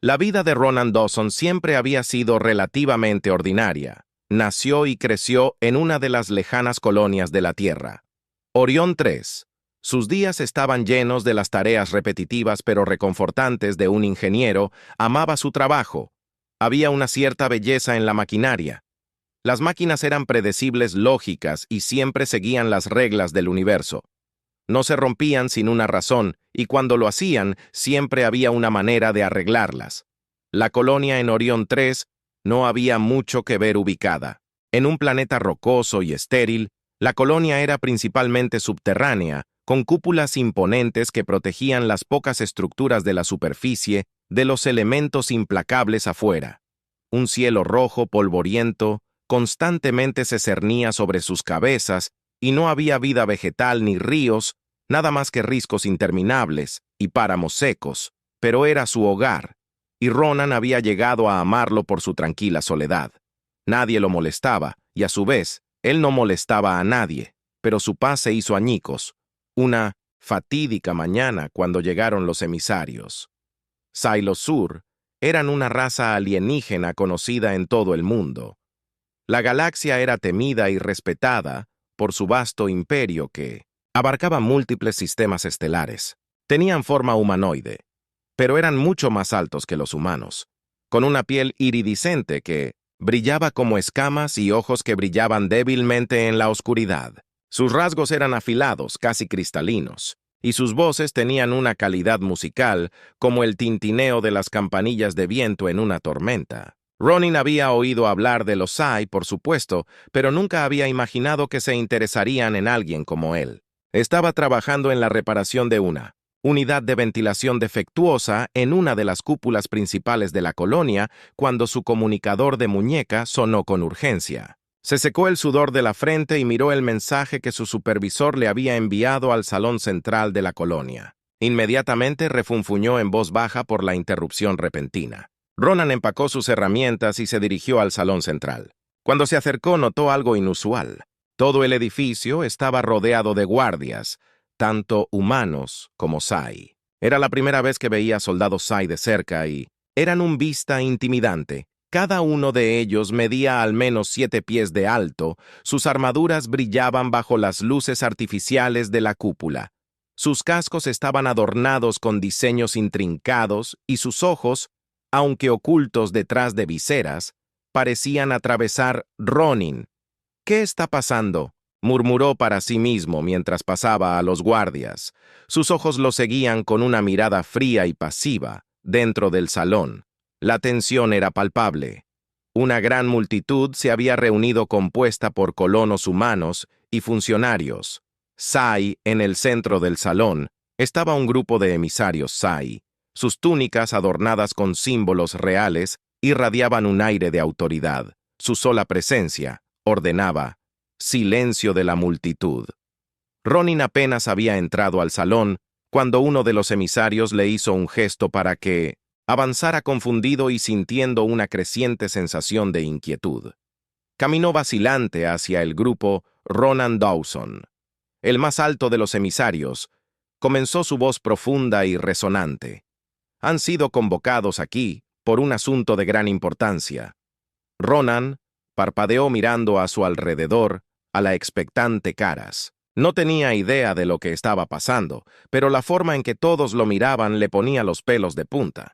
La vida de Ronan Dawson siempre había sido relativamente ordinaria. Nació y creció en una de las lejanas colonias de la Tierra, Orión 3. Sus días estaban llenos de las tareas repetitivas pero reconfortantes de un ingeniero. Amaba su trabajo. Había una cierta belleza en la maquinaria. Las máquinas eran predecibles, lógicas y siempre seguían las reglas del universo. No se rompían sin una razón, y cuando lo hacían, siempre había una manera de arreglarlas. La colonia en Orión 3 no había mucho que ver ubicada. En un planeta rocoso y estéril, la colonia era principalmente subterránea, con cúpulas imponentes que protegían las pocas estructuras de la superficie de los elementos implacables afuera. Un cielo rojo polvoriento constantemente se cernía sobre sus cabezas, y no había vida vegetal ni ríos, nada más que riscos interminables y páramos secos, pero era su hogar, y Ronan había llegado a amarlo por su tranquila soledad. Nadie lo molestaba, y a su vez, él no molestaba a nadie, pero su paz se hizo añicos. Una fatídica mañana cuando llegaron los emisarios. Silosur eran una raza alienígena conocida en todo el mundo. La galaxia era temida y respetada por su vasto imperio que abarcaba múltiples sistemas estelares. Tenían forma humanoide, pero eran mucho más altos que los humanos, con una piel iridiscente que brillaba como escamas y ojos que brillaban débilmente en la oscuridad. Sus rasgos eran afilados, casi cristalinos, y sus voces tenían una calidad musical como el tintineo de las campanillas de viento en una tormenta. Ronin había oído hablar de los Sai, por supuesto, pero nunca había imaginado que se interesarían en alguien como él. Estaba trabajando en la reparación de una unidad de ventilación defectuosa en una de las cúpulas principales de la colonia cuando su comunicador de muñeca sonó con urgencia. Se secó el sudor de la frente y miró el mensaje que su supervisor le había enviado al salón central de la colonia. Inmediatamente refunfuñó en voz baja por la interrupción repentina. Ronan empacó sus herramientas y se dirigió al salón central. Cuando se acercó, notó algo inusual. Todo el edificio estaba rodeado de guardias, tanto humanos como Sai. Era la primera vez que veía soldados Sai de cerca y eran un vista intimidante. Cada uno de ellos medía al menos 7 pies de alto, sus armaduras brillaban bajo las luces artificiales de la cúpula. Sus cascos estaban adornados con diseños intrincados y sus ojos, aunque ocultos detrás de viseras, parecían atravesar Ronin. «¿Qué está pasando?», murmuró para sí mismo mientras pasaba a los guardias. Sus ojos lo seguían con una mirada fría y pasiva dentro del salón. La tensión era palpable. Una gran multitud se había reunido compuesta por colonos humanos y funcionarios. Sai, en el centro del salón, estaba un grupo de emisarios Sai. Sus túnicas, adornadas con símbolos reales, irradiaban un aire de autoridad. Su sola presencia ordenaba silencio de la multitud. Ronin apenas había entrado al salón cuando uno de los emisarios le hizo un gesto para que avanzara confundido y sintiendo una creciente sensación de inquietud. Caminó vacilante hacia el grupo Ronan Dawson. El más alto de los emisarios comenzó su voz profunda y resonante. «Han sido convocados aquí por un asunto de gran importancia». Ronan parpadeó mirando a su alrededor a la expectante Caras. No tenía idea de lo que estaba pasando, pero la forma en que todos lo miraban le ponía los pelos de punta.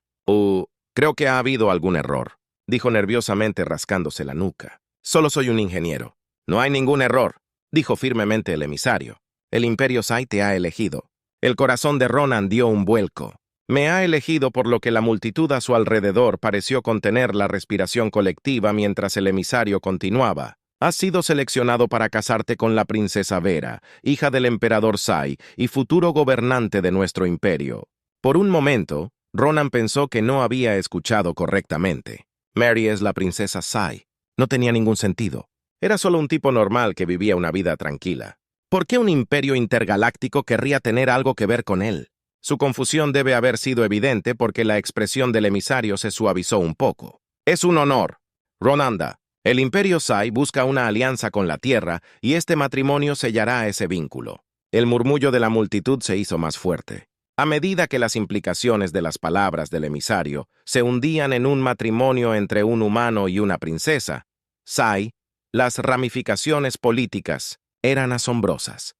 Creo que ha habido algún error», dijo nerviosamente rascándose la nuca. «Solo soy un ingeniero». «No hay ningún error», dijo firmemente el emisario. «El Imperio Sai te ha elegido». El corazón de Ronan dio un vuelco. «Me ha elegido por lo que la multitud a su alrededor pareció contener la respiración colectiva mientras el emisario continuaba. Has sido seleccionado para casarte con la princesa Vera, hija del emperador Sai y futuro gobernante de nuestro imperio». Por un momento, Ronan pensó que no había escuchado correctamente. Mary es la princesa Sai. No tenía ningún sentido. Era solo un tipo normal que vivía una vida tranquila. ¿Por qué un imperio intergaláctico querría tener algo que ver con él? Su confusión debe haber sido evidente porque la expresión del emisario se suavizó un poco. «Es un honor. Ronanda, el Imperio Sai busca una alianza con la Tierra y este matrimonio sellará ese vínculo». El murmullo de la multitud se hizo más fuerte. A medida que las implicaciones de las palabras del emisario se hundían en un matrimonio entre un humano y una princesa, Sai, las ramificaciones políticas eran asombrosas.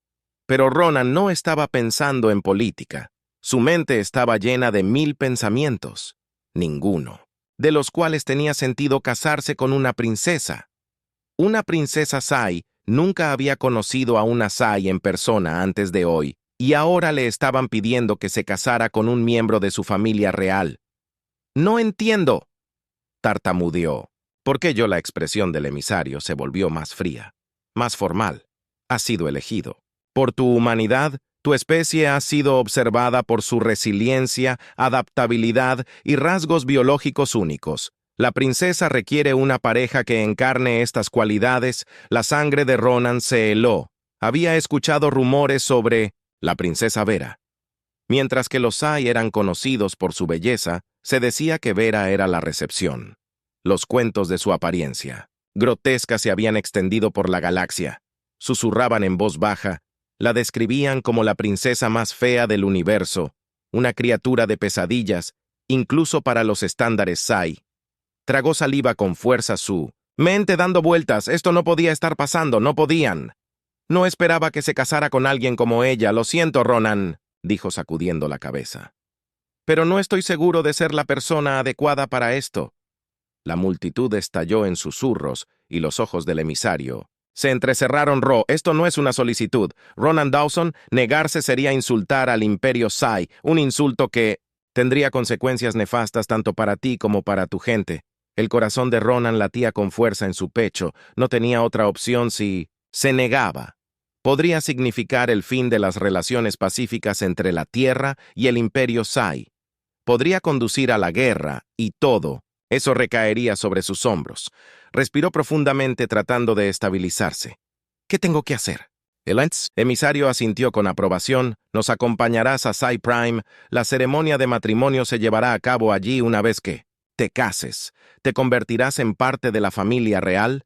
Pero Ronan no estaba pensando en política. Su mente estaba llena de 1000 pensamientos, ninguno de los cuales tenía sentido casarse con una princesa. Una princesa Sai nunca había conocido a una Sai en persona antes de hoy, y ahora le estaban pidiendo que se casara con un miembro de su familia real. «No entiendo», tartamudeó. ¿Por qué yo? La expresión del emisario se volvió más fría, más formal. «Has sido elegido. Por tu humanidad, tu especie ha sido observada por su resiliencia, adaptabilidad y rasgos biológicos únicos. La princesa requiere una pareja que encarne estas cualidades. La sangre de Ronan se heló. Había escuchado rumores sobre la princesa Vera. Mientras que los Sai eran conocidos por su belleza, se decía que Vera era la recepción. Los cuentos de su apariencia, grotesca, se habían extendido por la galaxia. Susurraban en voz baja, la describían como la princesa más fea del universo, una criatura de pesadillas, incluso para los estándares Sai. Tragó saliva con fuerza su mente dando vueltas. Esto no podía estar pasando, no podían. No esperaba que se casara con alguien como ella. Lo siento, Ronan, dijo sacudiendo la cabeza. Pero no estoy seguro de ser la persona adecuada para esto. La multitud estalló en susurros y los ojos del emisario se entrecerraron. Esto no es una solicitud. Ronan Dawson, negarse sería insultar al Imperio Sai, un insulto que tendría consecuencias nefastas tanto para ti como para tu gente. El corazón de Ronan latía con fuerza en su pecho. No tenía otra opción si se negaba. Podría significar el fin de las relaciones pacíficas entre la Tierra y el Imperio Sai. Podría conducir a la guerra y todo eso recaería sobre sus hombros. Respiró profundamente tratando de estabilizarse. ¿Qué tengo que hacer? El emisario asintió con aprobación. Nos acompañarás a Sai Prime. La ceremonia de matrimonio se llevará a cabo allí una vez que te cases. ¿Te convertirás en parte de la familia real?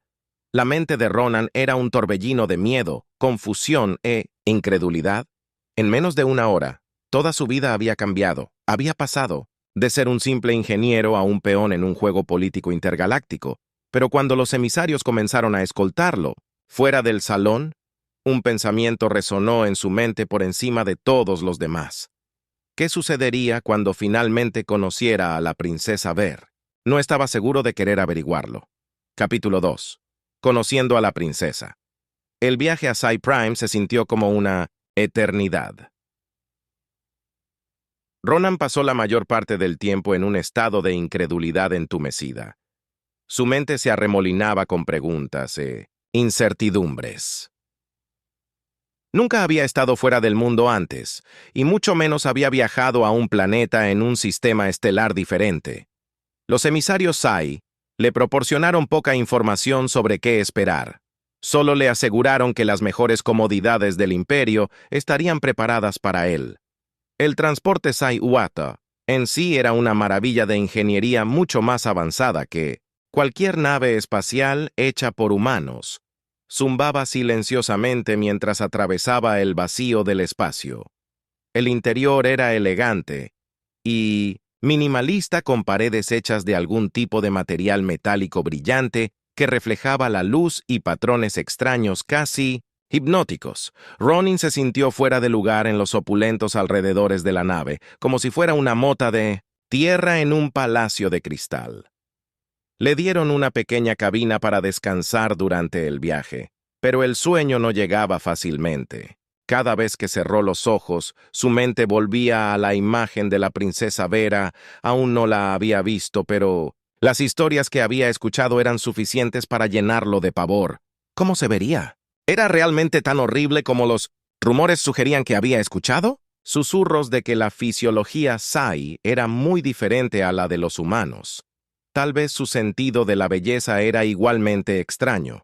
La mente de Ronan era un torbellino de miedo, confusión e incredulidad. En menos de una hora, toda su vida había cambiado. Había pasado de ser un simple ingeniero a un peón en un juego político intergaláctico. Pero cuando los emisarios comenzaron a escoltarlo, fuera del salón, un pensamiento resonó en su mente por encima de todos los demás. ¿Qué sucedería cuando finalmente conociera a la princesa Ver? No estaba seguro de querer averiguarlo. Capítulo 2. Conociendo a la princesa. El viaje a Sai Prime se sintió como una eternidad. Ronan pasó la mayor parte del tiempo en un estado de incredulidad entumecida. Su mente se arremolinaba con preguntas e incertidumbres. Nunca había estado fuera del mundo antes, y mucho menos había viajado a un planeta en un sistema estelar diferente. Los emisarios Sai le proporcionaron poca información sobre qué esperar. Solo le aseguraron que las mejores comodidades del imperio estarían preparadas para él. El transporte Sai Uata en sí era una maravilla de ingeniería mucho más avanzada que cualquier nave espacial hecha por humanos. Zumbaba silenciosamente mientras atravesaba el vacío del espacio. El interior era elegante y minimalista, con paredes hechas de algún tipo de material metálico brillante que reflejaba la luz y patrones extraños casi hipnóticos. Ronan se sintió fuera de lugar en los opulentos alrededores de la nave, como si fuera una mota de tierra en un palacio de cristal. Le dieron una pequeña cabina para descansar durante el viaje, pero el sueño no llegaba fácilmente. Cada vez que cerró los ojos, su mente volvía a la imagen de la princesa Vera. Aún no la había visto, pero las historias que había escuchado eran suficientes para llenarlo de pavor. ¿Cómo se vería? ¿Era realmente tan horrible como los rumores sugerían que había escuchado? Susurros de que la fisiología Sai era muy diferente a la de los humanos. Tal vez su sentido de la belleza era igualmente extraño.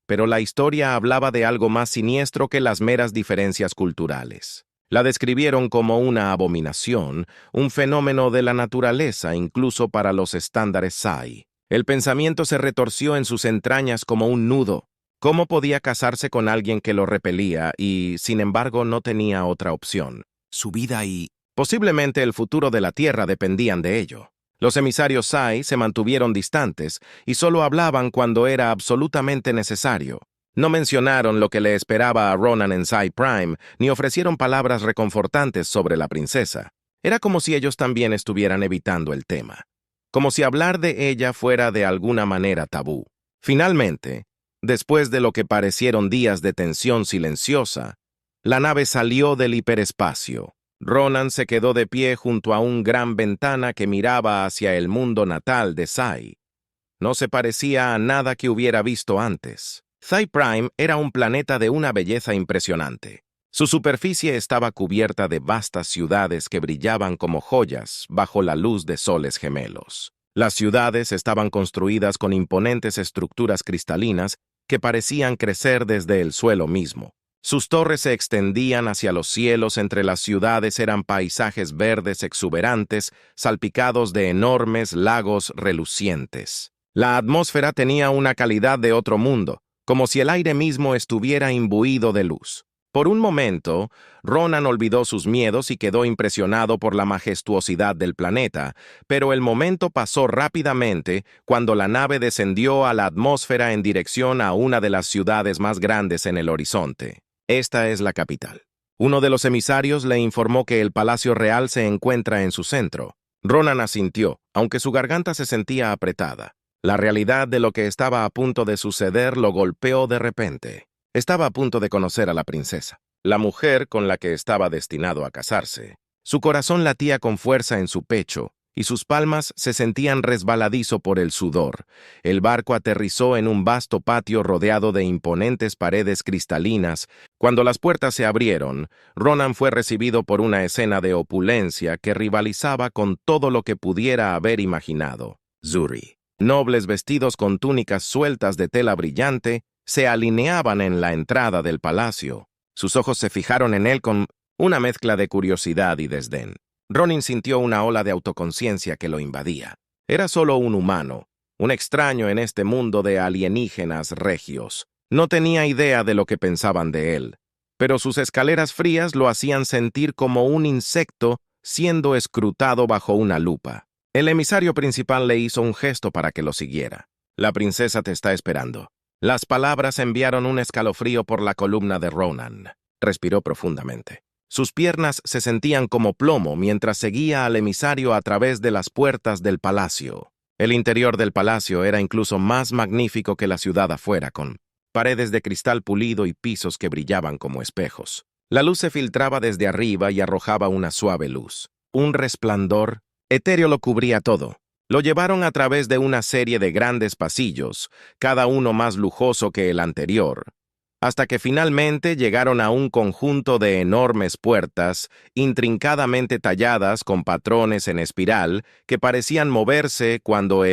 Pero la historia hablaba de algo más siniestro que las meras diferencias culturales. La describieron como una abominación, un fenómeno de la naturaleza incluso para los estándares Sai. El pensamiento se retorció en sus entrañas como un nudo. ¿Cómo podía casarse con alguien que lo repelía y, sin embargo, no tenía otra opción? Su vida y Posiblemente el futuro de la Tierra dependían de ello. Los emisarios Sai se mantuvieron distantes y solo hablaban cuando era absolutamente necesario. No mencionaron lo que le esperaba a Ronan en Sai Prime, ni ofrecieron palabras reconfortantes sobre la princesa. Era como si ellos también estuvieran evitando el tema. Como si hablar de ella fuera de alguna manera tabú. Finalmente, después de lo que parecieron días de tensión silenciosa, la nave salió del hiperespacio. Ronan se quedó de pie junto a una gran ventana que miraba hacia el mundo natal de Sai. No se parecía a nada que hubiera visto antes. Sai Prime era un planeta de una belleza impresionante. Su superficie estaba cubierta de vastas ciudades que brillaban como joyas bajo la luz de soles gemelos. Las ciudades estaban construidas con imponentes estructuras cristalinas que parecían crecer desde el suelo mismo. Sus torres se extendían hacia los cielos, entre las ciudades eran paisajes verdes exuberantes, salpicados de enormes lagos relucientes. La atmósfera tenía una calidad de otro mundo, como si el aire mismo estuviera imbuido de luz. Por un momento, Ronan olvidó sus miedos y quedó impresionado por la majestuosidad del planeta, pero el momento pasó rápidamente cuando la nave descendió a la atmósfera en dirección a una de las ciudades más grandes en el horizonte. Esta es la capital. Uno de los emisarios le informó que el Palacio Real se encuentra en su centro. Ronan asintió, aunque su garganta se sentía apretada. La realidad de lo que estaba a punto de suceder lo golpeó de repente. Estaba a punto de conocer a la princesa, la mujer con la que estaba destinado a casarse. Su corazón latía con fuerza en su pecho, y sus palmas se sentían resbaladizo por el sudor. El barco aterrizó en un vasto patio rodeado de imponentes paredes cristalinas. Cuando las puertas se abrieron, Ronan fue recibido por una escena de opulencia que rivalizaba con todo lo que pudiera haber imaginado. Zuri. Nobles vestidos con túnicas sueltas de tela brillante se alineaban en la entrada del palacio. Sus ojos se fijaron en él con una mezcla de curiosidad y desdén. Ronan sintió una ola de autoconciencia que lo invadía. Era solo un humano, un extraño en este mundo de alienígenas regios. No tenía idea de lo que pensaban de él, pero sus escaleras frías lo hacían sentir como un insecto siendo escrutado bajo una lupa. El emisario principal le hizo un gesto para que lo siguiera. La princesa te está esperando. Las palabras enviaron un escalofrío por la columna de Ronan. Respiró profundamente. Sus piernas se sentían como plomo mientras seguía al emisario a través de las puertas del palacio. El interior del palacio era incluso más magnífico que la ciudad afuera, con paredes de cristal pulido y pisos que brillaban como espejos. La luz se filtraba desde arriba y arrojaba una suave luz. Un resplandor etéreo lo cubría todo. Lo llevaron a través de una serie de grandes pasillos, cada uno más lujoso que el anterior, hasta que finalmente llegaron a un conjunto de enormes puertas, intrincadamente talladas con patrones en espiral que parecían moverse cuando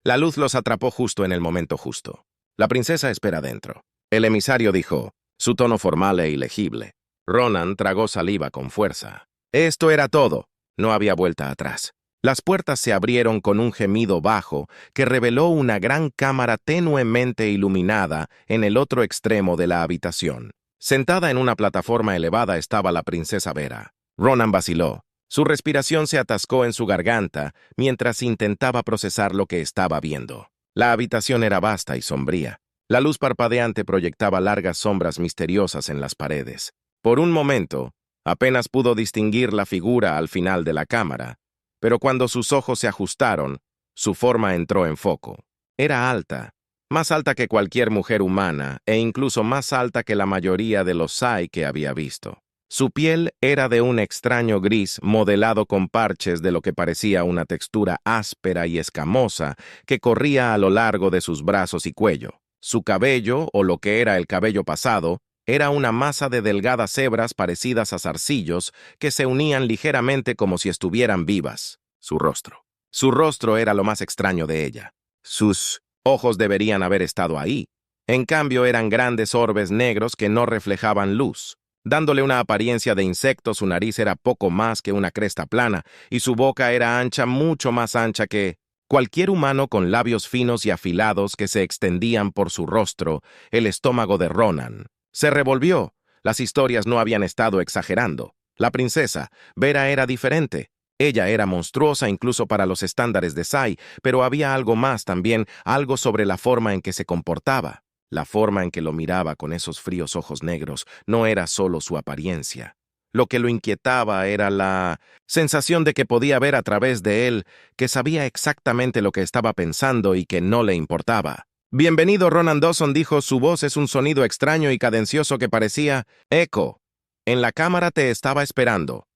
la luz los atrapó justo en el momento justo. La princesa espera dentro. El emisario dijo, su tono formal e ilegible. Ronan tragó saliva con fuerza. Esto era todo. No había vuelta atrás. Las puertas se abrieron con un gemido bajo que reveló una gran cámara tenuemente iluminada en el otro extremo de la habitación. Sentada en una plataforma elevada estaba la princesa Vera. Ronan vaciló. Su respiración se atascó en su garganta mientras intentaba procesar lo que estaba viendo. La habitación era vasta y sombría. La luz parpadeante proyectaba largas sombras misteriosas en las paredes. Por un momento, apenas pudo distinguir la figura al final de la cámara, pero cuando sus ojos se ajustaron, su forma entró en foco. Era alta, más alta que cualquier mujer humana e incluso más alta que la mayoría de los Sai que había visto. Su piel era de un extraño gris modelado con parches de lo que parecía una textura áspera y escamosa que corría a lo largo de sus brazos y cuello. Su cabello, o lo que era el cabello pasado, era una masa de delgadas hebras parecidas a zarcillos que se unían ligeramente como si estuvieran vivas. Su rostro. Su rostro era lo más extraño de ella. Sus ojos deberían haber estado ahí. En cambio, eran grandes orbes negros que no reflejaban luz. Dándole una apariencia de insecto, su nariz era poco más que una cresta plana y su boca era ancha, mucho más ancha que cualquier humano, con labios finos y afilados que se extendían por su rostro. El estómago de Ronan se revolvió. Las historias no habían estado exagerando. La princesa, Vera, era diferente. Ella era monstruosa incluso para los estándares de Sai, pero había algo más también, algo sobre la forma en que se comportaba. La forma en que lo miraba con esos fríos ojos negros no era solo su apariencia. Lo que lo inquietaba era la sensación de que podía ver a través de él, que sabía exactamente lo que estaba pensando y que no le importaba. «Bienvenido, Ronan Dawson», dijo. Su voz es un sonido extraño y cadencioso que parecía eco. En la cámara te estaba esperando.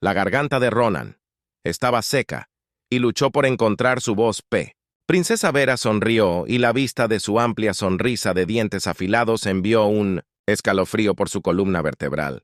La garganta de Ronan estaba seca y luchó por encontrar su voz P. Princesa Vera sonrió y la vista de su amplia sonrisa de dientes afilados envió un escalofrío por su columna vertebral.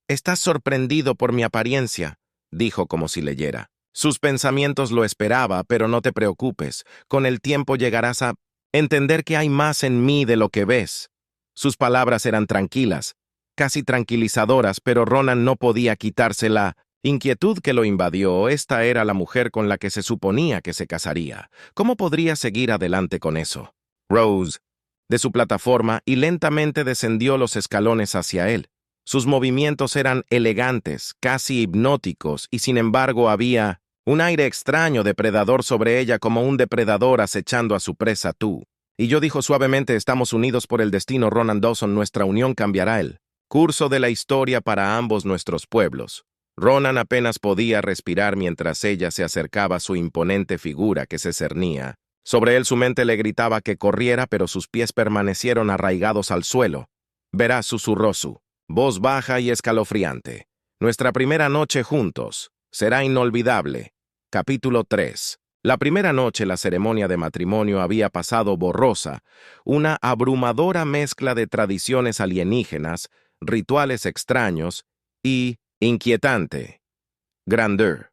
«Estás sorprendido por mi apariencia», dijo como si leyera. Sus pensamientos lo esperaba, pero no te preocupes. Con el tiempo llegarás a entender que hay más en mí de lo que ves. Sus palabras eran tranquilas, casi tranquilizadoras, pero Ronan no podía quitarse la inquietud que lo invadió. Esta era la mujer con la que se suponía que se casaría. ¿Cómo podría seguir adelante con eso? Rose, de su plataforma, y lentamente descendió los escalones hacia él. Sus movimientos eran elegantes, casi hipnóticos, y sin embargo había un aire extraño depredador sobre ella, como un depredador acechando a su presa. «Tú y yo», dijo suavemente, «estamos unidos por el destino, Ronan Dawson. Nuestra unión cambiará el curso de la historia para ambos nuestros pueblos». Ronan apenas podía respirar mientras ella se acercaba a su imponente figura que se cernía. Sobre él su mente le gritaba que corriera, pero sus pies permanecieron arraigados al suelo. «Verás», susurró su voz baja y escalofriante. «Nuestra primera noche juntos será inolvidable». Capítulo 3. La primera noche la ceremonia de matrimonio había pasado borrosa, una abrumadora mezcla de tradiciones alienígenas, rituales extraños y inquietante grandeur.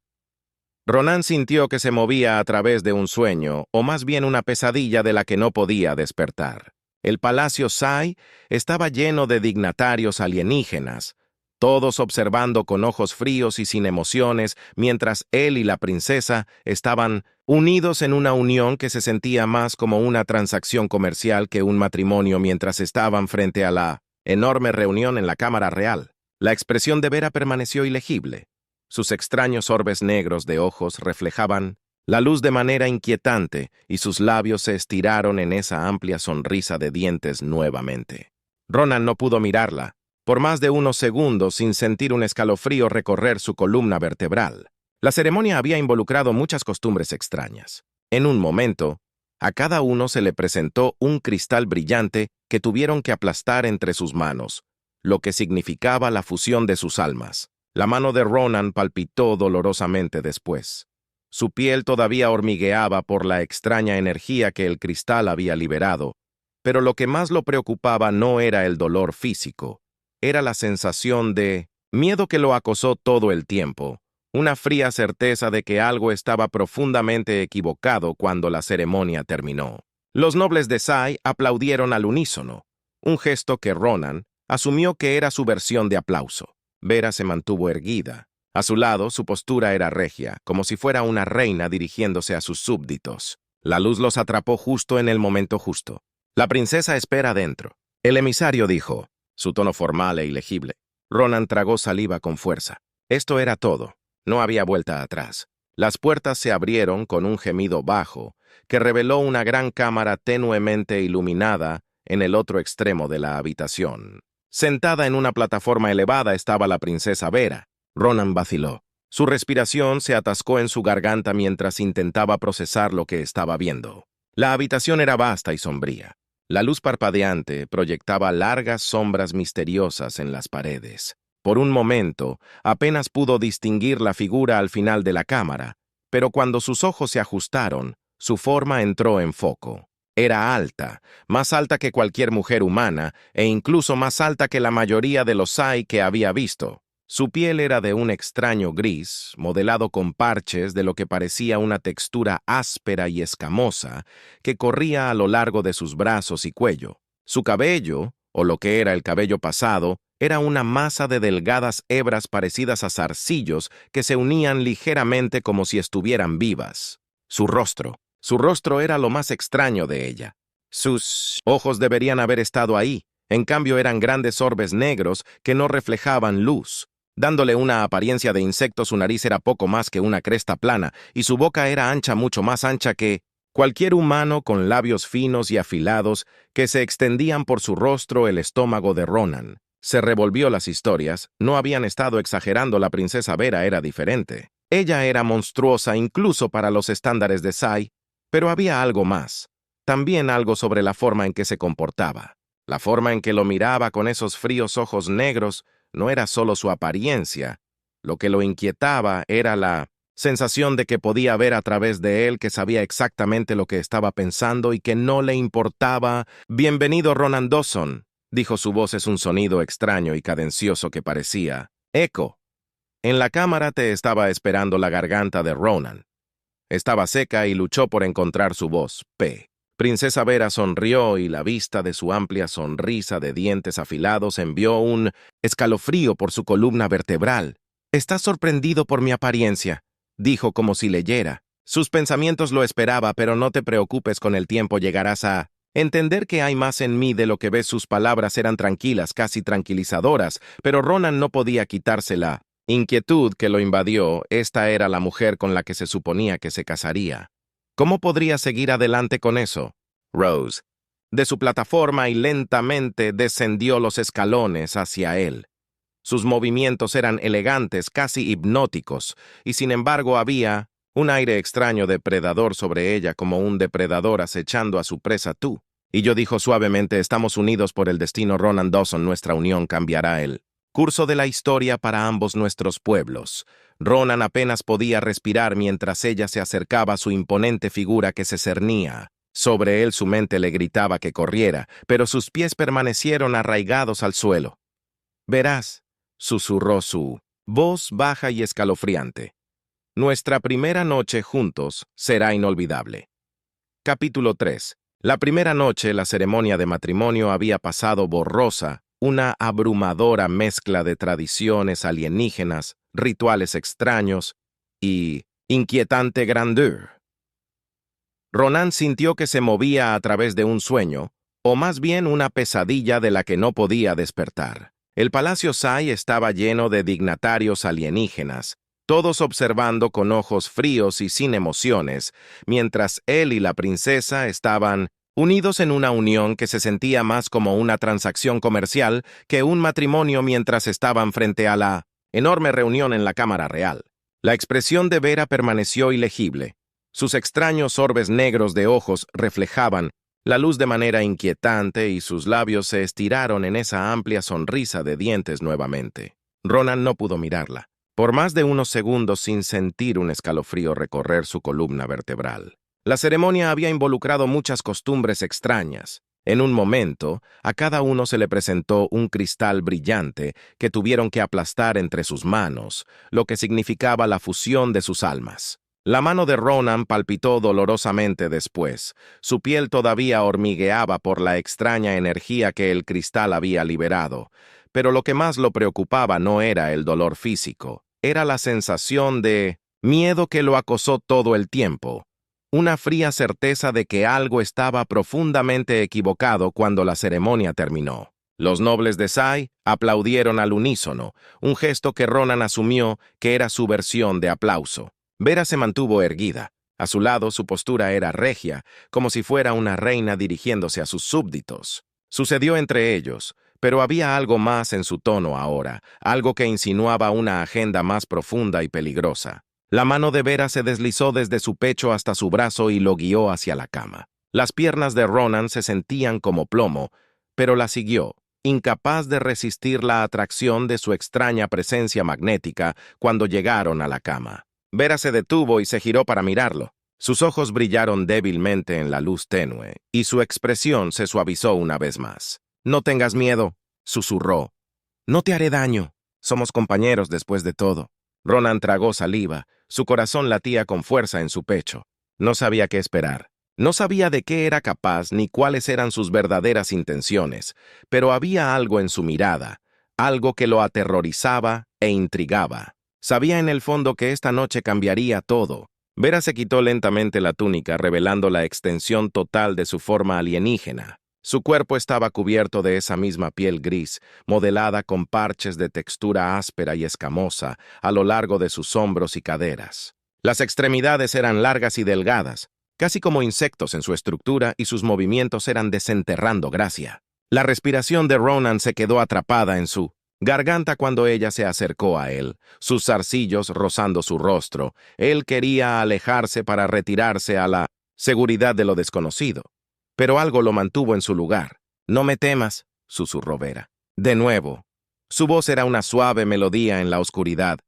Ronan sintió que se movía a través de un sueño, o más bien una pesadilla de la que no podía despertar. El palacio Sai estaba lleno de dignatarios alienígenas, todos observando con ojos fríos y sin emociones, mientras él y la princesa estaban unidos en una unión que se sentía más como una transacción comercial que un matrimonio, mientras estaban frente a la enorme reunión en la Cámara Real. La expresión de Vera permaneció ilegible. Sus extraños orbes negros de ojos reflejaban la luz de manera inquietante y sus labios se estiraron en esa amplia sonrisa de dientes nuevamente. Ronan no pudo mirarla por más de unos segundos sin sentir un escalofrío recorrer su columna vertebral. La ceremonia había involucrado muchas costumbres extrañas. En un momento, a cada uno se le presentó un cristal brillante que tuvieron que aplastar entre sus manos, lo que significaba la fusión de sus almas. La mano de Ronan palpitó dolorosamente después. Su piel todavía hormigueaba por la extraña energía que el cristal había liberado, pero lo que más lo preocupaba no era el dolor físico, era la sensación de miedo que lo acosó todo el tiempo, una fría certeza de que algo estaba profundamente equivocado cuando la ceremonia terminó. Los nobles de Sai aplaudieron al unísono, un gesto que Ronan asumió que era su versión de aplauso. Vera se mantuvo erguida. A su lado, su postura era regia, como si fuera una reina dirigiéndose a sus súbditos. La luz los atrapó justo en el momento justo. «La princesa espera dentro», el emisario dijo, su tono formal e ilegible. Ronan tragó saliva con fuerza. Esto era todo. No había vuelta atrás. Las puertas se abrieron con un gemido bajo, que reveló una gran cámara tenuemente iluminada en el otro extremo de la habitación. Sentada en una plataforma elevada estaba la princesa Vera. Ronan vaciló. Su respiración se atascó en su garganta mientras intentaba procesar lo que estaba viendo. La habitación era vasta y sombría. La luz parpadeante proyectaba largas sombras misteriosas en las paredes. Por un momento, apenas pudo distinguir la figura al final de la cámara, pero cuando sus ojos se ajustaron, su forma entró en foco. Era alta, más alta que cualquier mujer humana, e incluso más alta que la mayoría de los Sai que había visto. Su piel era de un extraño gris, modelado con parches de lo que parecía una textura áspera y escamosa que corría a lo largo de sus brazos y cuello. Su cabello, o lo que era el cabello pasado, era una masa de delgadas hebras parecidas a zarcillos que se unían ligeramente como si estuvieran vivas. Su rostro era lo más extraño de ella. Sus ojos deberían haber estado ahí, en cambio eran grandes orbes negros que no reflejaban luz. Dándole una apariencia de insecto, su nariz era poco más que una cresta plana, y su boca era ancha, mucho más ancha que cualquier humano, con labios finos y afilados que se extendían por su rostro. El estómago de Ronan se revolvió. Las historias no habían estado exagerando. La princesa Vera era diferente. Ella era monstruosa incluso para los estándares de Sai, pero había algo más. También algo sobre la forma en que se comportaba. La forma en que lo miraba con esos fríos ojos negros no era solo su apariencia. Lo que lo inquietaba era la sensación de que podía ver a través de él, que sabía exactamente lo que estaba pensando y que no le importaba. «Bienvenido, Ronan Dawson», dijo. Su voz es un sonido extraño y cadencioso que parecía eco. En la cámara te estaba esperando. La garganta de Ronan estaba seca y luchó por encontrar su voz. Princesa Vera sonrió y la vista de su amplia sonrisa de dientes afilados envió un escalofrío por su columna vertebral. «¿Estás sorprendido por mi apariencia?», dijo como si leyera sus pensamientos. «Lo esperaba, pero no te preocupes, con el tiempo llegarás a entender que hay más en mí de lo que ves». Sus palabras eran tranquilas, casi tranquilizadoras, pero Ronan no podía quitarse la inquietud que lo invadió. Esta era la mujer con la que se suponía que se casaría. ¿Cómo podría seguir adelante con eso? Rose de su plataforma y lentamente descendió los escalones hacia él. Sus movimientos eran elegantes, casi hipnóticos, y sin embargo había un aire extraño de depredador sobre ella, como un depredador acechando a su presa. «Tú y yo», dijo suavemente, «estamos unidos por el destino, Ronan Dawson. Nuestra unión cambiará el curso de la historia para ambos nuestros pueblos». Ronan apenas podía respirar mientras ella se acercaba a su imponente figura que se cernía sobre él. Su mente le gritaba que corriera, pero sus pies permanecieron arraigados al suelo. «Verás», susurró su voz baja y escalofriante, «nuestra primera noche juntos será inolvidable». Capítulo 3. La primera noche, la ceremonia de matrimonio había pasado borrosa, una abrumadora mezcla de tradiciones alienígenas, rituales extraños y inquietante grandeur. Ronan sintió que se movía a través de un sueño, o más bien una pesadilla de la que no podía despertar. El Palacio Sai estaba lleno de dignatarios alienígenas, todos observando con ojos fríos y sin emociones, mientras él y la princesa estaban unidos en una unión que se sentía más como una transacción comercial que un matrimonio. Mientras estaban frente a la enorme reunión en la Cámara Real, la expresión de Vera permaneció ilegible. Sus extraños orbes negros de ojos reflejaban la luz de manera inquietante y sus labios se estiraron en esa amplia sonrisa de dientes nuevamente. Ronan no pudo mirarla por más de unos segundos sin sentir un escalofrío recorrer su columna vertebral. La ceremonia había involucrado muchas costumbres extrañas. En un momento, a cada uno se le presentó un cristal brillante que tuvieron que aplastar entre sus manos, lo que significaba la fusión de sus almas. La mano de Ronan palpitó dolorosamente después. Su piel todavía hormigueaba por la extraña energía que el cristal había liberado, pero lo que más lo preocupaba no era el dolor físico, era la sensación de miedo que lo acosó todo el tiempo. Una fría certeza de que algo estaba profundamente equivocado. Cuando la ceremonia terminó, los nobles de Sai aplaudieron al unísono, un gesto que Ronan asumió que era su versión de aplauso. Vera se mantuvo erguida. A su lado, su postura era regia, como si fuera una reina dirigiéndose a sus súbditos. Sucedió entre ellos, pero había algo más en su tono ahora, algo que insinuaba una agenda más profunda y peligrosa. La mano de Vera se deslizó desde su pecho hasta su brazo y lo guió hacia la cama. Las piernas de Ronan se sentían como plomo, pero la siguió, incapaz de resistir la atracción de su extraña presencia magnética. Cuando llegaron a la cama, Vera se detuvo y se giró para mirarlo. Sus ojos brillaron débilmente en la luz tenue, y su expresión se suavizó una vez más. «No tengas miedo», susurró. «No te haré daño. Somos compañeros después de todo». Ronan tragó saliva. Su corazón latía con fuerza en su pecho. No sabía qué esperar. No sabía de qué era capaz ni cuáles eran sus verdaderas intenciones, pero había algo en su mirada, algo que lo aterrorizaba e intrigaba. Sabía en el fondo que esta noche cambiaría todo. Vera se quitó lentamente la túnica, revelando la extensión total de su forma alienígena. Su cuerpo estaba cubierto de esa misma piel gris, modelada con parches de textura áspera y escamosa a lo largo de sus hombros y caderas. Las extremidades eran largas y delgadas, casi como insectos en su estructura, y sus movimientos eran desenterrando gracia. La respiración de Ronan se quedó atrapada en su garganta cuando ella se acercó a él, sus zarcillos rozando su rostro. Él quería alejarse para retirarse a la seguridad de lo desconocido, pero algo lo mantuvo en su lugar. «No me temas», susurró Vera. De nuevo. Su voz era una suave melodía en la oscuridad.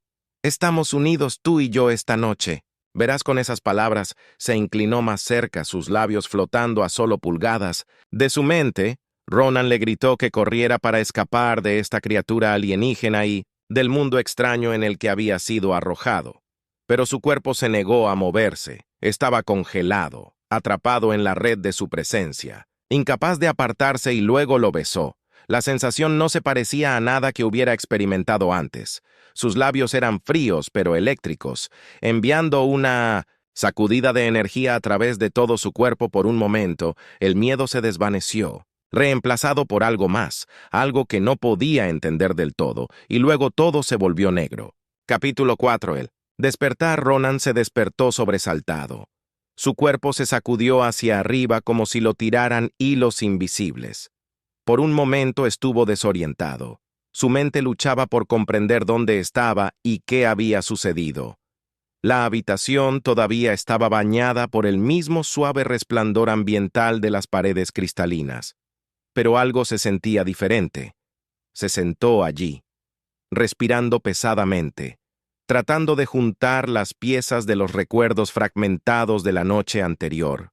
«Estamos unidos tú y yo esta noche». Verás, con esas palabras se inclinó más cerca, sus labios flotando a solo pulgadas. De su mente, Ronan le gritó que corriera para escapar de esta criatura alienígena y del mundo extraño en el que había sido arrojado. Pero su cuerpo se negó a moverse. Estaba congelado, atrapado en la red de su presencia, incapaz de apartarse, y luego lo besó. La sensación no se parecía a nada que hubiera experimentado antes. Sus labios eran fríos pero eléctricos, enviando una sacudida de energía a través de todo su cuerpo. Por un momento, el miedo se desvaneció, reemplazado por algo más, algo que no podía entender del todo, y luego todo se volvió negro. Capítulo 4. El despertar. Ronan se despertó sobresaltado. Su cuerpo se sacudió hacia arriba como si lo tiraran hilos invisibles. Por un momento estuvo desorientado. Su mente luchaba por comprender dónde estaba y qué había sucedido. La habitación todavía estaba bañada por el mismo suave resplandor ambiental de las paredes cristalinas. Pero algo se sentía diferente. Se sentó allí, respirando pesadamente, tratando de juntar las piezas de los recuerdos fragmentados de la noche anterior.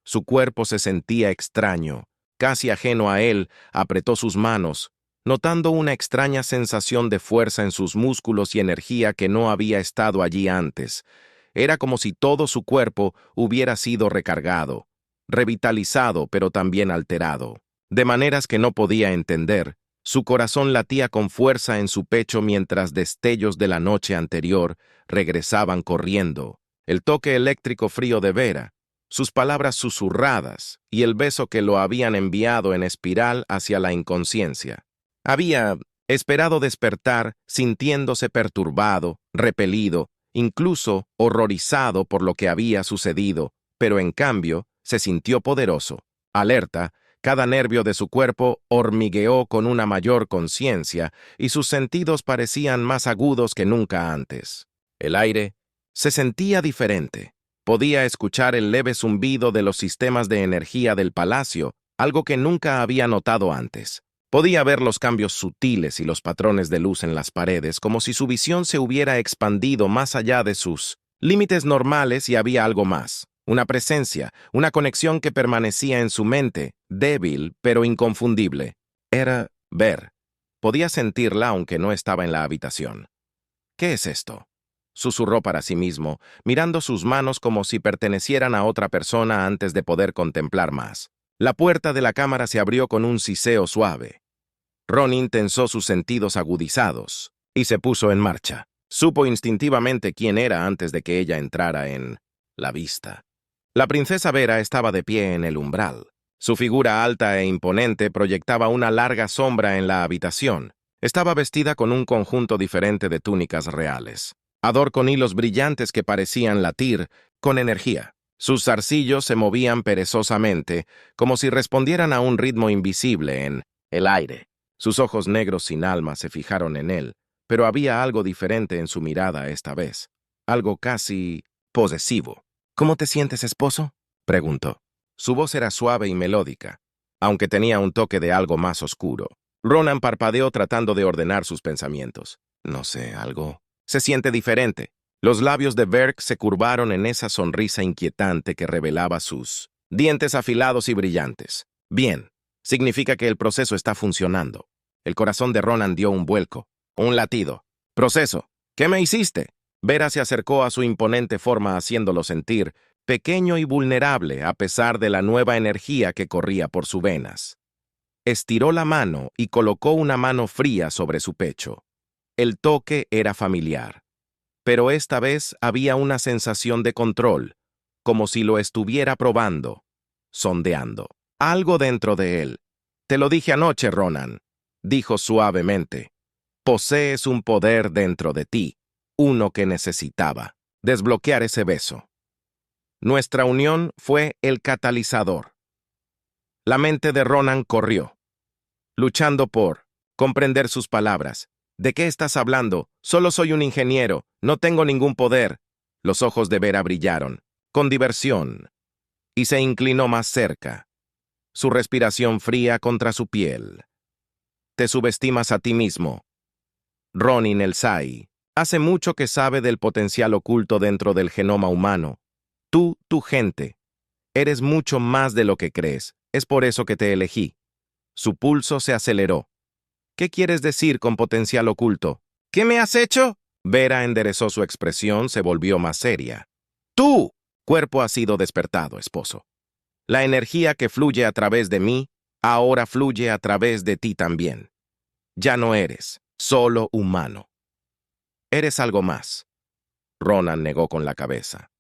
Su cuerpo se sentía extraño, casi ajeno a él. Apretó sus manos, notando una extraña sensación de fuerza en sus músculos y energía que no había estado allí antes. Era como si todo su cuerpo hubiera sido recargado, revitalizado, pero también alterado, de maneras que no podía entender. Su corazón latía con fuerza en su pecho mientras destellos de la noche anterior regresaban corriendo. El toque eléctrico frío de Vera, sus palabras susurradas y el beso que lo habían enviado en espiral hacia la inconsciencia. Había esperado despertar sintiéndose perturbado, repelido, incluso horrorizado por lo que había sucedido, pero en cambio se sintió poderoso, alerta. Cada nervio de su cuerpo hormigueó con una mayor conciencia y sus sentidos parecían más agudos que nunca antes. El aire se sentía diferente. Podía escuchar el leve zumbido de los sistemas de energía del palacio, algo que nunca había notado antes. Podía ver los cambios sutiles y los patrones de luz en las paredes, como si su visión se hubiera expandido más allá de sus límites normales, y había algo más. Una presencia, una conexión que permanecía en su mente, débil pero inconfundible. Era Ver. Podía sentirla aunque no estaba en la habitación. «¿Qué es esto?», susurró para sí mismo, mirando sus manos como si pertenecieran a otra persona antes de poder contemplar más. La puerta de la cámara se abrió con un siseo suave. Ronan tensó sus sentidos agudizados y se puso en marcha. Supo instintivamente quién era antes de que ella entrara en la vista. La princesa Vera estaba de pie en el umbral. Su figura alta e imponente proyectaba una larga sombra en la habitación. Estaba vestida con un conjunto diferente de túnicas reales, ador con hilos brillantes que parecían latir con energía. Sus zarcillos se movían perezosamente, como si respondieran a un ritmo invisible en el aire. Sus ojos negros sin alma se fijaron en él, pero había algo diferente en su mirada esta vez, algo casi posesivo. «¿Cómo te sientes, esposo?», preguntó. Su voz era suave y melódica, aunque tenía un toque de algo más oscuro. Ronan parpadeó tratando de ordenar sus pensamientos. «No sé, algo se siente diferente». Los labios de Berg se curvaron en esa sonrisa inquietante que revelaba sus dientes afilados y brillantes. «Bien, significa que el proceso está funcionando». El corazón de Ronan dio un vuelco, un latido. «¿Proceso? ¿Qué me hiciste?». Vera se acercó a su imponente forma, haciéndolo sentir pequeño y vulnerable a pesar de la nueva energía que corría por sus venas. Estiró la mano y colocó una mano fría sobre su pecho. El toque era familiar, pero esta vez había una sensación de control, como si lo estuviera probando, sondeando. algo dentro de él. Te lo dije anoche, Ronan, dijo suavemente. Posees un poder dentro de ti, uno que necesitaba desbloquear ese beso. Nuestra unión fue el catalizador. La mente de Ronan corrió, luchando por comprender sus palabras. ¿De qué estás hablando? Solo soy un ingeniero, no tengo ningún poder. Los ojos de Vera brillaron, con diversión, y se inclinó más cerca, su respiración fría contra su piel. Te subestimas a ti mismo. Ronin el Sai hace mucho que sabe del potencial oculto dentro del genoma humano. Tú, tu gente, eres mucho más de lo que crees. Es por eso que te elegí. Su pulso se aceleró. ¿Qué quieres decir con potencial oculto? ¿Qué me has hecho? Vera enderezó su expresión, se volvió más seria. ¡Tú! Cuerpo ha sido despertado, esposo. La energía que fluye a través de mí, ahora fluye a través de ti también. Ya no eres solo humano. Eres algo más. Ronan negó con la cabeza,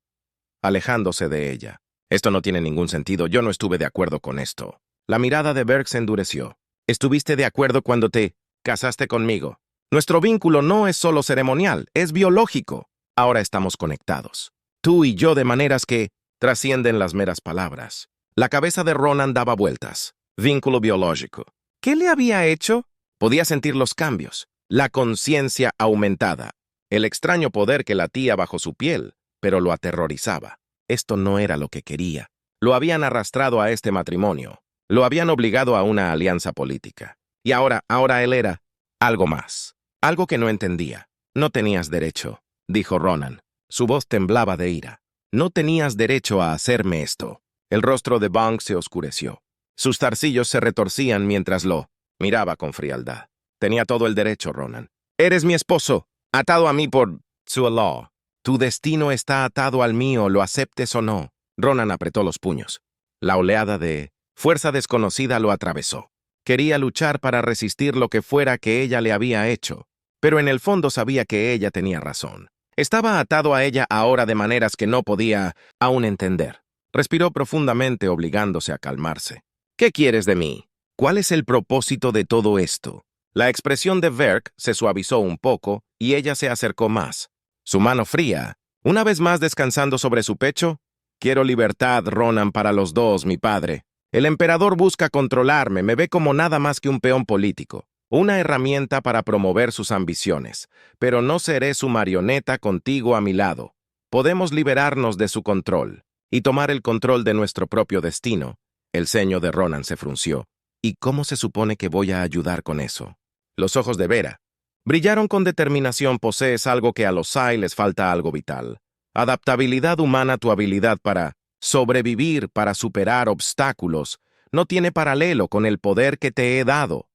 alejándose de ella. Esto no tiene ningún sentido, yo no estuve de acuerdo con esto. La mirada de Berg se endureció. Estuviste de acuerdo cuando te casaste conmigo. Nuestro vínculo no es solo ceremonial, es biológico. Ahora estamos conectados. Tú y yo de maneras que trascienden las meras palabras. La cabeza de Ronan daba vueltas. Vínculo biológico. ¿Qué le había hecho? Podía sentir los cambios, la conciencia aumentada, el extraño poder que latía bajo su piel, pero lo aterrorizaba. Esto no era lo que quería. Lo habían arrastrado a este matrimonio. Lo habían obligado a una alianza política. Y ahora él era algo más. Algo que no entendía. No tenías derecho, dijo Ronan. Su voz temblaba de ira. No tenías derecho a hacerme esto. El rostro de Bang se oscureció. Sus zarcillos se retorcían mientras lo miraba con frialdad. Tenía todo el derecho, Ronan. Eres mi esposo, atado a mí por Tsu'Law. Tu destino está atado al mío, lo aceptes o no. Ronan apretó los puños. La oleada de fuerza desconocida lo atravesó. Quería luchar para resistir lo que fuera que ella le había hecho, pero en el fondo sabía que ella tenía razón. Estaba atado a ella ahora de maneras que no podía aún entender. Respiró profundamente, obligándose a calmarse. ¿Qué quieres de mí? ¿Cuál es el propósito de todo esto? La expresión de Berg se suavizó un poco y ella se acercó más. Su mano fría, una vez más descansando sobre su pecho. Quiero libertad, Ronan, para los dos, mi padre. El emperador busca controlarme, me ve como nada más que un peón político, una herramienta para promover sus ambiciones, pero no seré su marioneta contigo a mi lado. Podemos liberarnos de su control y tomar el control de nuestro propio destino. El ceño de Ronan se frunció. ¿Y cómo se supone que voy a ayudar con eso? Los ojos de Vera brillaron con determinación. Posees algo que a los Sai les falta, algo vital. Adaptabilidad humana, tu habilidad para sobrevivir, para superar obstáculos, no tiene paralelo con el poder que te he dado.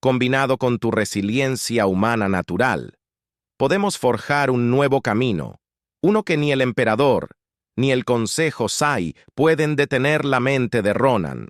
Combinado con tu resiliencia humana natural, podemos forjar un nuevo camino, uno que ni el emperador ni el Consejo Sai pueden detener. La mente de Ronan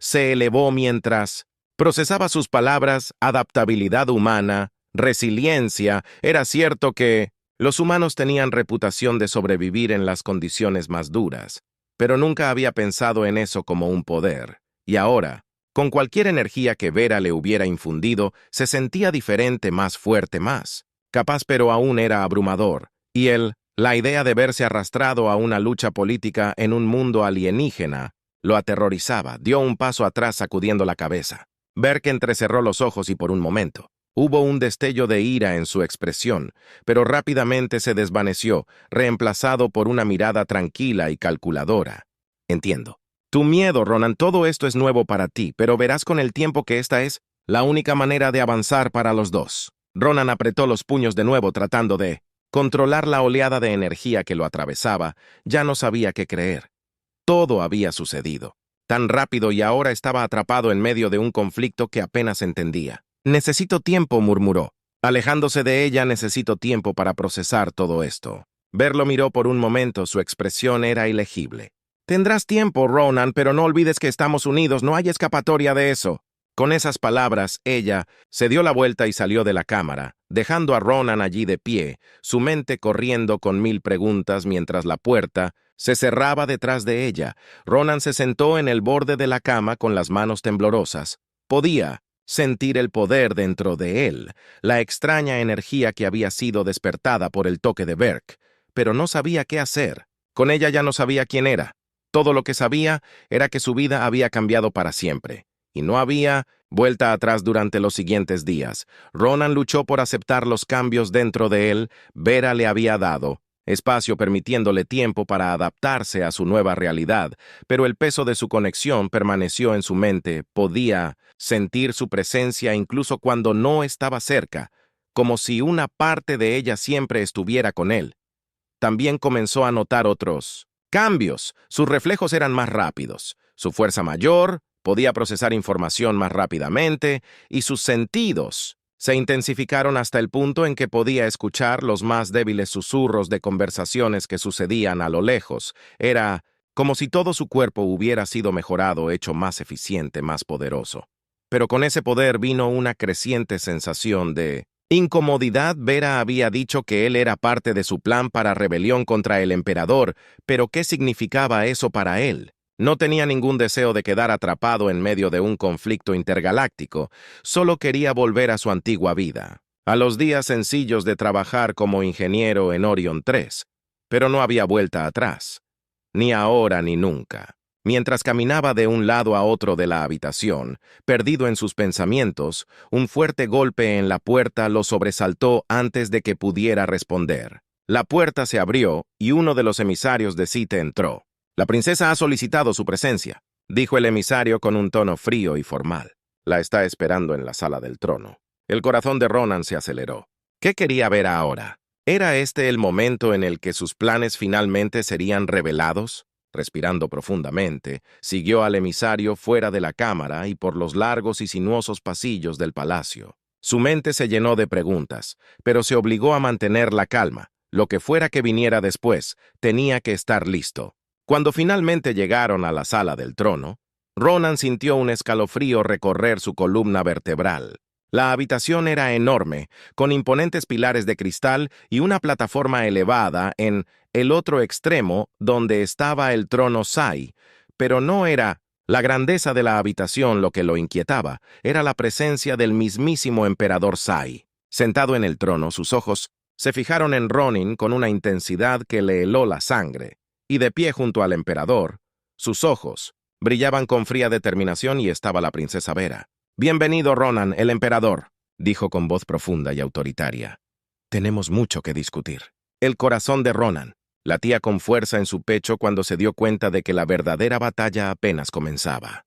se elevó mientras procesaba sus palabras. Adaptabilidad humana, resiliencia. Era cierto que los humanos tenían reputación de sobrevivir en las condiciones más duras, pero nunca había pensado en eso como un poder. Y ahora, con cualquier energía que Vera le hubiera infundido, se sentía diferente, más fuerte, más capaz, pero aún era abrumador. Y la idea de verse arrastrado a una lucha política en un mundo alienígena, lo aterrorizaba. Dio un paso atrás sacudiendo la cabeza. Berg entrecerró los ojos y por un momento hubo un destello de ira en su expresión, pero rápidamente se desvaneció, reemplazado por una mirada tranquila y calculadora. Entiendo. Tu miedo, Ronan, todo esto es nuevo para ti, pero verás con el tiempo que esta es la única manera de avanzar para los dos. Ronan apretó los puños de nuevo tratando de controlar la oleada de energía que lo atravesaba. Ya no sabía qué creer. Todo había sucedido tan rápido y ahora estaba atrapado en medio de un conflicto que apenas entendía. Necesito tiempo, murmuró. Alejándose de ella, necesito tiempo para procesar todo esto. Ver lo miró por un momento, su expresión era ilegible. Tendrás tiempo, Ronan, pero no olvides que estamos unidos, no hay escapatoria de eso. Con esas palabras, ella se dio la vuelta y salió de la cámara, dejando a Ronan allí de pie, su mente corriendo con 1000 preguntas mientras la puerta se cerraba detrás de ella. Ronan se sentó en el borde de la cama con las manos temblorosas. Podía sentir el poder dentro de él, la extraña energía que había sido despertada por el toque de Berk, pero no sabía qué hacer. Con ella ya no sabía quién era. Todo lo que sabía era que su vida había cambiado para siempre, y no había vuelta atrás durante los siguientes días. Ronan luchó por aceptar los cambios dentro de él. Vera le había dado espacio permitiéndole tiempo para adaptarse a su nueva realidad, pero el peso de su conexión permaneció en su mente. Podía sentir su presencia incluso cuando no estaba cerca, como si una parte de ella siempre estuviera con él. También comenzó a notar otros cambios. Sus reflejos eran más rápidos, su fuerza mayor, podía procesar información más rápidamente, y sus sentidos se intensificaron hasta el punto en que podía escuchar los más débiles susurros de conversaciones que sucedían a lo lejos. Era como si todo su cuerpo hubiera sido mejorado, hecho más eficiente, más poderoso. Pero con ese poder vino una creciente sensación de incomodidad. Vera había dicho que él era parte de su plan para rebelión contra el emperador, pero ¿qué significaba eso para él? No tenía ningún deseo de quedar atrapado en medio de un conflicto intergaláctico, solo quería volver a su antigua vida, a los días sencillos de trabajar como ingeniero en Orion 3, pero no había vuelta atrás, ni ahora ni nunca. Mientras caminaba de un lado a otro de la habitación, perdido en sus pensamientos, un fuerte golpe en la puerta lo sobresaltó antes de que pudiera responder. La puerta se abrió y uno de los emisarios de Sith entró. «La princesa ha solicitado su presencia», dijo el emisario con un tono frío y formal. «La está esperando en la sala del trono». El corazón de Ronan se aceleró. ¿Qué quería ver ahora? ¿Era este el momento en el que sus planes finalmente serían revelados? Respirando profundamente, siguió al emisario fuera de la cámara y por los largos y sinuosos pasillos del palacio. Su mente se llenó de preguntas, pero se obligó a mantener la calma. Lo que fuera que viniera después, tenía que estar listo. Cuando finalmente llegaron a la sala del trono, Ronan sintió un escalofrío recorrer su columna vertebral. La habitación era enorme, con imponentes pilares de cristal y una plataforma elevada en el otro extremo donde estaba el trono Sai, pero no era la grandeza de la habitación lo que lo inquietaba, era la presencia del mismísimo emperador Sai. Sentado en el trono, sus ojos se fijaron en Ronan con una intensidad que le heló la sangre, y de pie junto al emperador, sus ojos brillaban con fría determinación y estaba la princesa Vera. «Bienvenido, Ronan, el emperador», dijo con voz profunda y autoritaria. «Tenemos mucho que discutir». El corazón de Ronan latía con fuerza en su pecho cuando se dio cuenta de que la verdadera batalla apenas comenzaba.